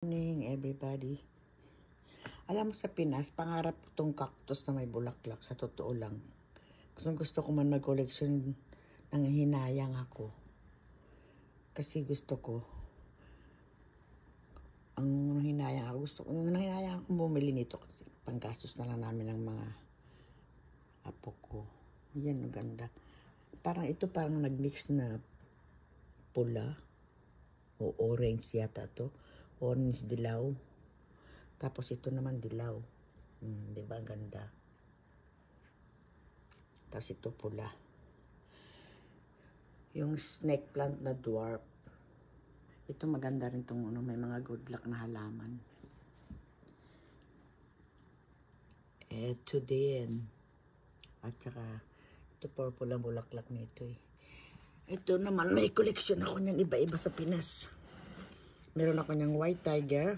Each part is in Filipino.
Morning everybody. Alam mo sa Pinas, pangarap ko tong cactus na may bulaklak, sa totoo lang. Gusto ko man mag-collection ng hinayang ako. Kasi gusto ko, ang hinayang ako bumili nito kasi panggastos na lang namin ng mga apo ko. Yan, ang ganda. Parang nag-mix na pula o orange yata to. Orange dilaw. Tapos ito naman dilaw. Diba ganda? Tapos ito pula. Yung snake plant na dwarf. Ito maganda rin itong may mga good luck na halaman. Ito din. At saka ito purple ang bulaklak nito eh. Ito naman may collection ako niyan iba-iba sa Pinas. Meron ako niyang white tiger.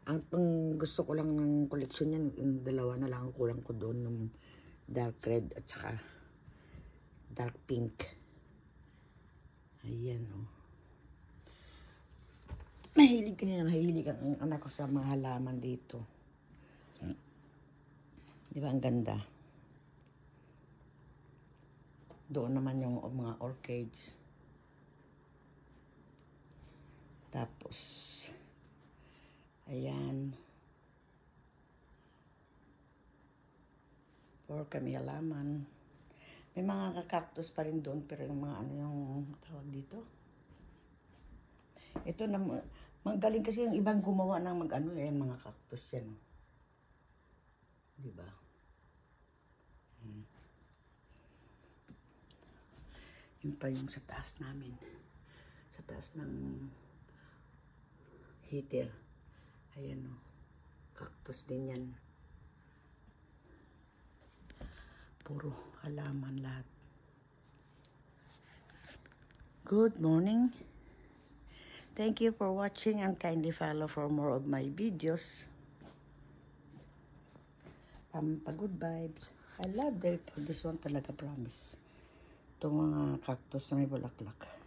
Ang gusto ko lang ng collection niyan, yung dalawa na lang ang kulang ko doon, ng dark red at saka dark pink. Ayan oh. Mahilig ang anak ko sa mga halaman dito. Di ba ang ganda? Doon naman yung mga orchids. Tapos, ayan. Or kami halaman. May mga cactus pa rin doon, pero yung mga yung tawag dito. Ito na, magaling kasi yung ibang gumawa ng mga cactus yan. Diba? Yung pa yung sa taas namin. Sa taas ng heater. Ayan o. Cactus din yan. Puro halaman lahat. Good morning. Thank you for watching and kindly follow for more of my videos. Good vibes. I love this one talaga, promise. Itong mga cactus na may bulaklak.